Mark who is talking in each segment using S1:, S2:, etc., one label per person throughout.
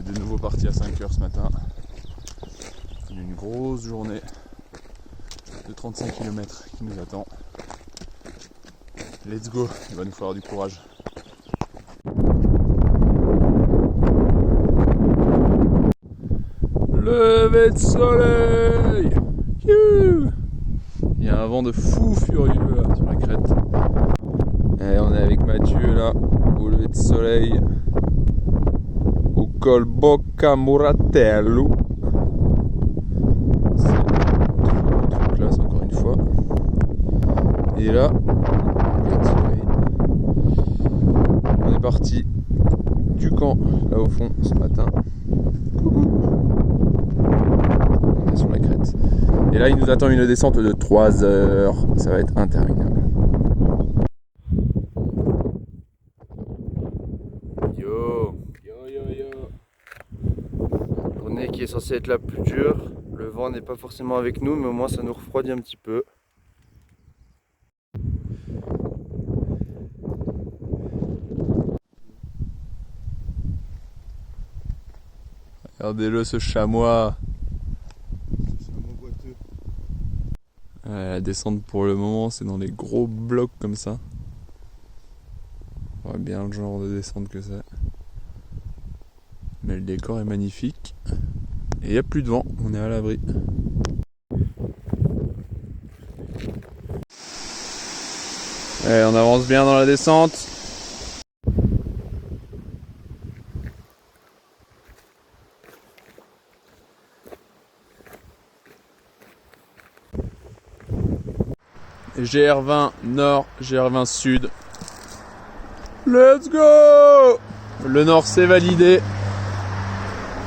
S1: de nouveau parti à 5 h ce matin. Une grosse journée de 35 km qui nous attend. Let's go, il va nous falloir du courage. Lever de soleil. Il y a un vent de fou furieux là, sur la crête. Et on est avec Mathieu là, au lever de soleil, au col Bocca Muratello. C'est trop classe encore une fois. Et là, lever de soleil. On est parti du camp là au fond ce matin. On est sur la crête. Et là il nous attend une descente de 3 heures. Ça va être interminable. Journée qui est censée être la plus dure. Le vent n'est pas forcément avec nous, mais au moins ça nous refroidit un petit peu. Regardez-le, ce chamois. La descente pour le moment, c'est dans les gros blocs comme ça. On voit bien le genre de descente que c'est. Mais le décor est magnifique. Et il n'y a plus de vent, on est à l'abri. Allez, on avance bien dans la descente. GR20 Nord, GR20 Sud. Let's go! Le Nord c'est validé.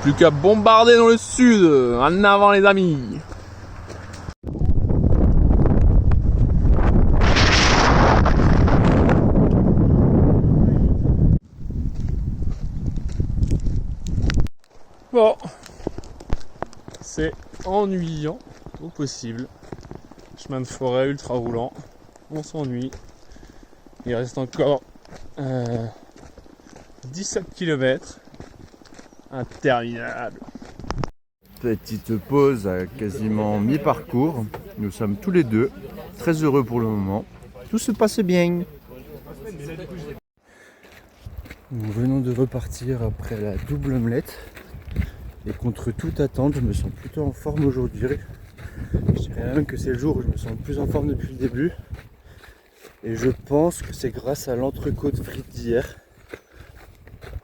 S1: Plus qu'à bombarder dans le Sud. En avant les amis. Bon. C'est ennuyant au possible. Chemin de forêt ultra roulant, on s'ennuie. Il reste encore 17 km. Interminable.
S2: Petite pause à quasiment mi-parcours. Nous sommes tous les deux très heureux pour le moment. Tout se passe bien. Nous venons de repartir après la double omelette. Et contre toute attente, je me sens plutôt en forme aujourd'hui. Je dirais même que c'est le jour où je me sens le plus en forme depuis le début. Et je pense que c'est grâce à l'entrecôte frite d'hier.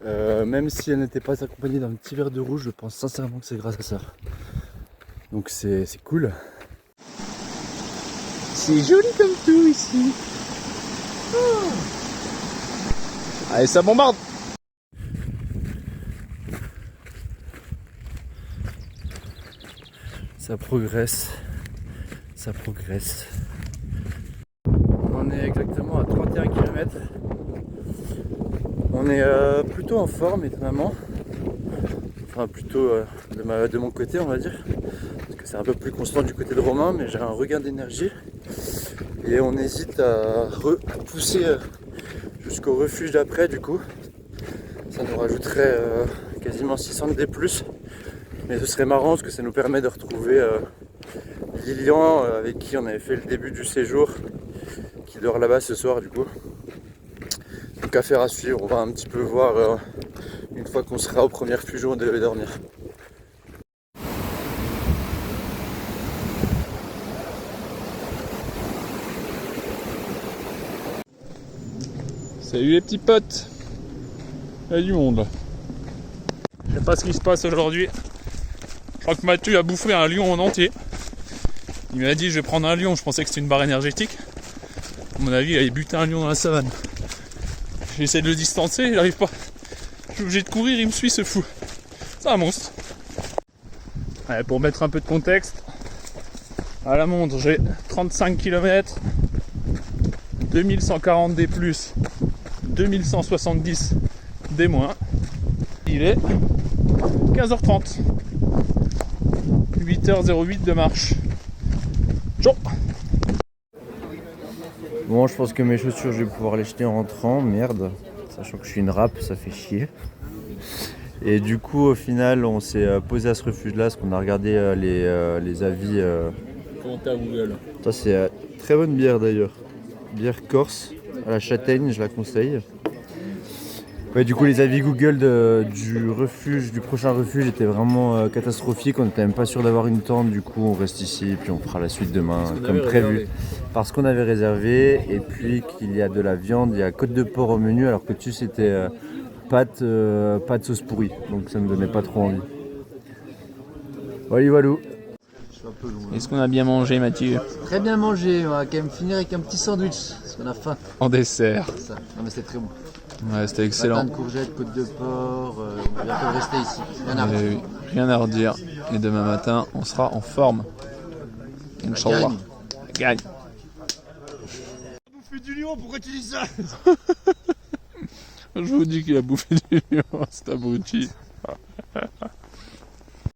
S2: Même si elle n'était pas accompagnée d'un petit verre de rouge, je pense sincèrement que c'est grâce à ça. Donc c'est cool.
S1: C'est joli comme tout ici. Oh. Allez, ça bombarde.
S2: Ça progresse. Ça progresse. On est exactement à 31 km. On est plutôt en forme étonnamment. Enfin plutôt de mon côté on va dire. Parce que c'est un peu plus constant du côté de Romain, mais j'ai un regain d'énergie. Et on hésite à pousser jusqu'au refuge d'après du coup. Ça nous rajouterait quasiment 600 D+. Mais ce serait marrant parce que ça nous permet de retrouver Lilian avec qui on avait fait le début du séjour, qui dort là-bas ce soir du coup. Donc affaire à suivre, on va un petit peu voir une fois qu'on sera au premier refuge où on devait dormir.
S1: Salut les petits potes. Il y a du monde. Je sais pas ce qui se passe aujourd'hui. Je crois que Mathieu a bouffé un lion en entier. Il m'a dit je vais prendre un lion, je pensais que c'était une barre énergétique. À mon avis il avait buté un lion dans la savane. J'essaie de le distancer, il n'arrive pas. Je suis obligé de courir, il me suit ce fou. C'est un monstre. Ouais, pour mettre un peu de contexte, à la montre j'ai 35 km, 2140 D+, 2170 D-. Il est 15h30. 8h08 de marche. Ciao.
S2: Bon, je pense que mes chaussures, je vais pouvoir les jeter en rentrant. Merde. Sachant que je suis une râpe, ça fait chier. Et du coup, au final, on s'est posé à ce refuge-là parce qu'on a regardé les avis.
S1: Comment t'as Google?
S2: Ça, c'est très bonne bière d'ailleurs. Bière corse à la châtaigne, je la conseille. Ouais, du coup, les avis Google du prochain refuge étaient vraiment catastrophiques. On n'était même pas sûr d'avoir une tente. Du coup, on reste ici puis on fera la suite demain comme prévu. Parce qu'on avait réservé et puis qu'il y a de la viande, il y a côte de porc au menu alors que c'était pâte sauce pourrie. Donc ça me donnait pas trop envie. Voilà, walou.
S1: Est-ce qu'on a bien mangé, Mathieu?
S3: Très bien mangé, on va quand même finir avec un petit sandwich, parce qu'on a faim.
S1: En dessert.
S3: Ça. Non mais c'est très bon.
S1: Ouais, c'était excellent.
S3: Patin de courgettes, côte de porc, on va bientôt rester ici. Rien à
S1: Oui, rien à redire. Et demain matin, on sera en forme. Inch'Allah. Gagne.
S3: bouffer du lion, pourquoi tu dis ça?
S1: Je vous dis qu'il a bouffé du lion, c'est abruti.